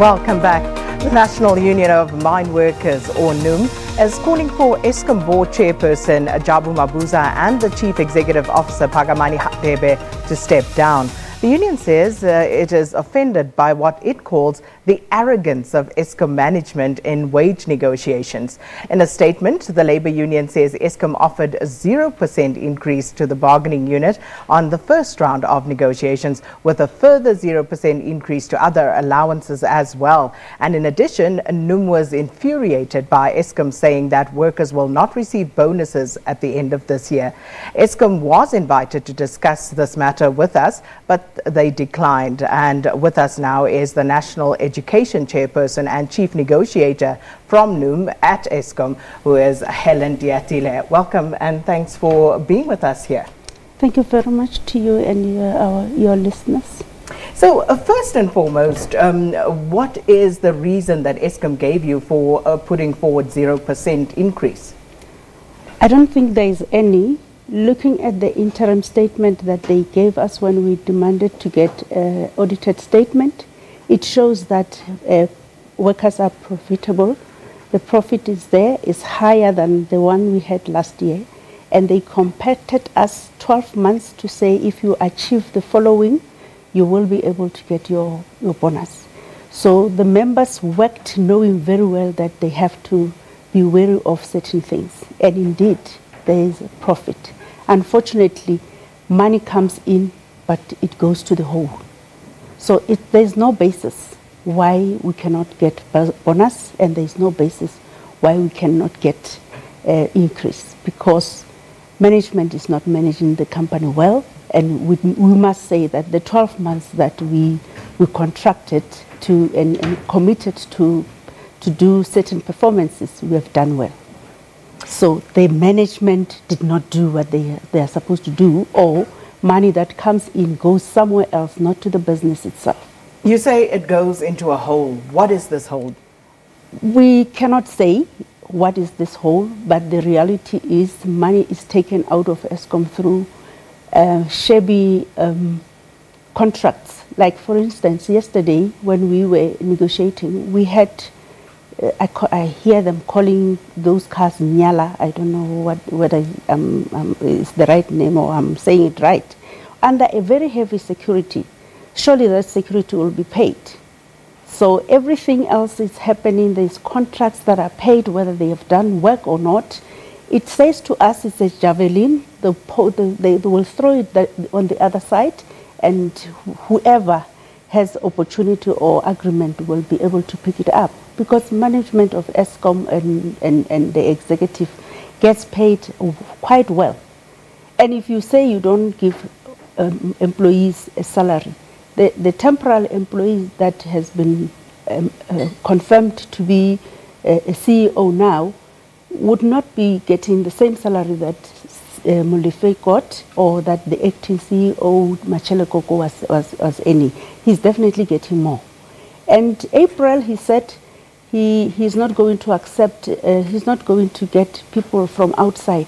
Welcome back. The National Union of Mine Workers, or NUM, is calling for Eskom Board Chairperson Jabu Mabuza and the Chief Executive Officer Phakamani Hadebe to step down. The union says it is offended by what it calls the arrogance of Eskom management in wage negotiations. In a statement, the Labour Union says Eskom offered a 0% increase to the bargaining unit on the first round of negotiations, with a further 0% increase to other allowances as well. And in addition, NUM was infuriated by Eskom saying that workers will not receive bonuses at the end of this year. Eskom was invited to discuss this matter with us, but they declined. And with us now is the National Education Chairperson and Chief Negotiator from NUM at Eskom, who is Helen Diatile. Welcome and thanks for being with us here. Thank you very much to you and your listeners. So first and foremost, what is the reason that Eskom gave you for putting forward 0% increase? I don't think there is any. Looking at the interim statement that they gave us when we demanded to get an audited statement, it shows that workers are profitable. The profit is there, is higher than the one we had last year. And they compacted us 12 months to say if you achieve the following, you will be able to get your bonus. So the members worked knowing very well that they have to be wary of certain things. And indeed, there is a profit. Unfortunately, money comes in, but it goes to the hole. So there is no basis why we cannot get bonus, and there is no basis why we cannot get increase, because management is not managing the company well. And we must say that the 12 months that we contracted to and committed to do certain performances, we have done well. So the management did not do what they are supposed to do, or money that comes in goes somewhere else, not to the business itself. You say it goes into a hole. What is this hole? We cannot say what is this hole, but the reality is money is taken out of Eskom through shabby contracts. Like, for instance, yesterday when we were negotiating, we had I hear them calling those cars Nyala. I don't know whether it's the right name or I'm saying it right. Under a very heavy security. Surely that security will be paid. So everything else is happening. There's contracts that are paid whether they have done work or not. It says to us it's a javelin. They will throw it on the other side, and whoever has opportunity or agreement will be able to pick it up, because management of Eskom and the executive gets paid quite well. And if you say you don't give employees a salary, the temporary employee that has been confirmed to be a CEO now would not be getting the same salary that Molefe got, or that the acting CEO Machele Koko was any. He's definitely getting more. And April, he said he's not going to accept, he's not going to get people from outside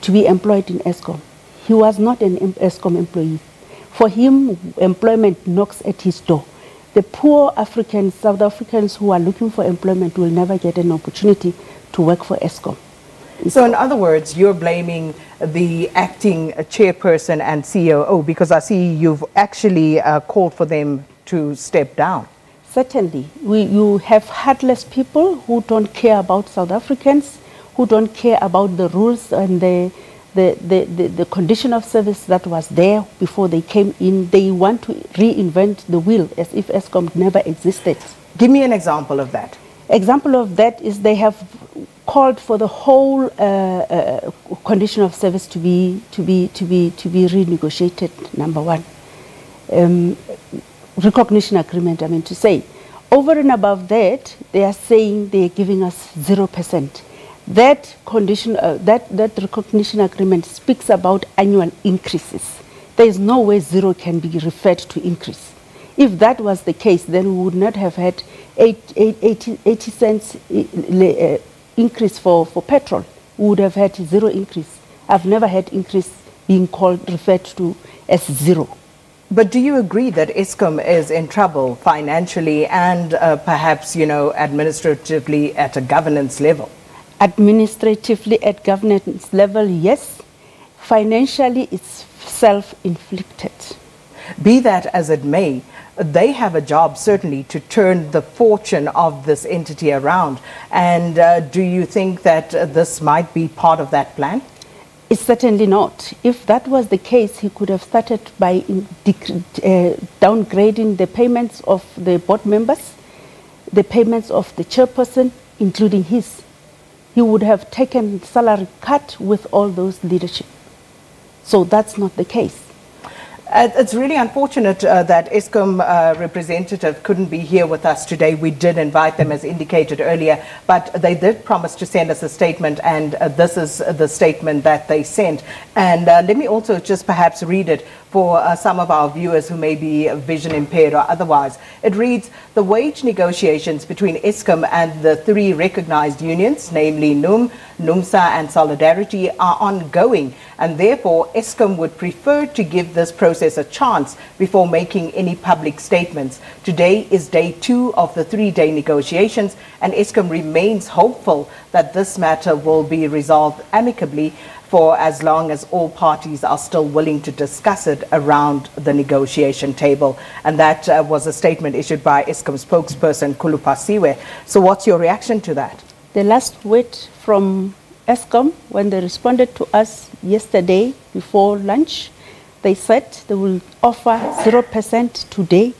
to be employed in Eskom. He was not an Eskom employee. For him, employment knocks at his door. The poor Africans, South Africans who are looking for employment will never get an opportunity to work for Eskom. So in other words, you're blaming the acting chairperson and COO, because I see you've actually called for them to step down. Certainly. You have heartless people who don't care about South Africans, who don't care about the rules and the condition of service that was there before they came in. They want to reinvent the wheel as if Eskom never existed. Give me an example of that. Example of that is they have called for the whole condition of service to be renegotiated. Number one, recognition agreement. I mean to say, over and above that, they are saying they are giving us 0%. That condition, that recognition agreement speaks about annual increases. There is no way zero can be referred to increase. If that was the case, then we would not have had 80 cents increase for petrol. We would have had zero increase. I've never had increase being referred to as zero. But do you agree that Eskom is in trouble financially and perhaps, administratively at a governance level? Administratively at governance level, yes. Financially, it's self-inflicted. Be that as it may, they have a job certainly to turn the fortune of this entity around. And do you think that this might be part of that plan? It's certainly not. If that was the case, he could have started by downgrading the payments of the board members, the payments of the chairperson, including his. He would have taken salary cut with all those leadership. So that's not the case. It's really unfortunate that Eskom representative couldn't be here with us today. We did invite them as indicated earlier, but they did promise to send us a statement, and this is the statement that they sent. And let me also just perhaps read it for some of our viewers who may be vision impaired or otherwise. It reads, the wage negotiations between Eskom and the three recognized unions, namely NUM, NUMSA and Solidarity, are ongoing, and therefore Eskom would prefer to give this process a chance before making any public statements. Today is day 2 of the 3-day negotiations, and Eskom remains hopeful that this matter will be resolved amicably for as long as all parties are still willing to discuss it around the negotiation table. And that was a statement issued by Eskom spokesperson Kulupasiwe. So what's your reaction to that? The last word from Eskom, when they responded to us yesterday before lunch, they said they will offer 0% today,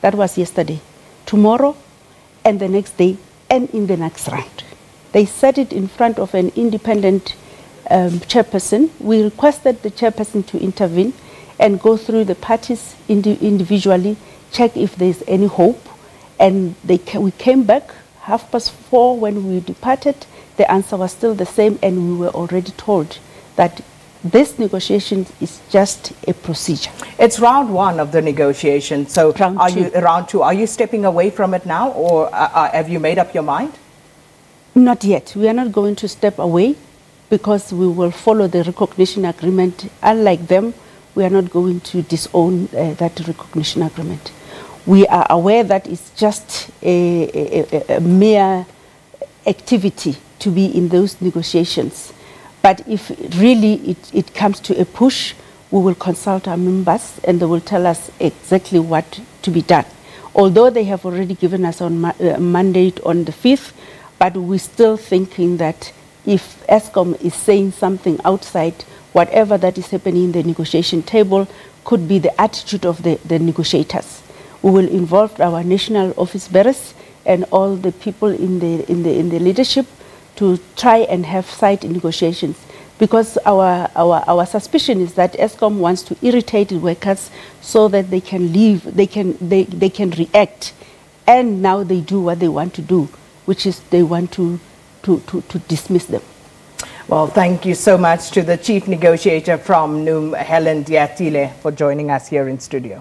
that was yesterday, tomorrow, and the next day, and in the next round. They said it in front of an independent chairperson. We requested the chairperson to intervene and go through the parties individually, check if there's any hope. And we came back 4:30 when we departed. The answer was still the same, and we were already told that this negotiation is just a procedure. It's round 1 of the negotiation. So round two. Are you stepping away from it now, or have you made up your mind? Not yet. We are not going to step away, because we will follow the recognition agreement. Unlike them, we are not going to disown that recognition agreement. We are aware that it's just a mere activity to be in those negotiations. But if really it comes to a push, we will consult our members and they will tell us exactly what to be done. Although they have already given us a mandate on the 5th, but we're still thinking that if Eskom is saying something outside, whatever that is happening in the negotiation table could be the attitude of the negotiators. We will involve our national office bearers and all the people in the leadership to try and have side negotiations, because our suspicion is that Eskom wants to irritate workers so that they can leave, they can react, and now they do what they want to do, which is they want to dismiss them. Well, thank you so much to the chief negotiator from NUM, Helen Diatile, for joining us here in studio.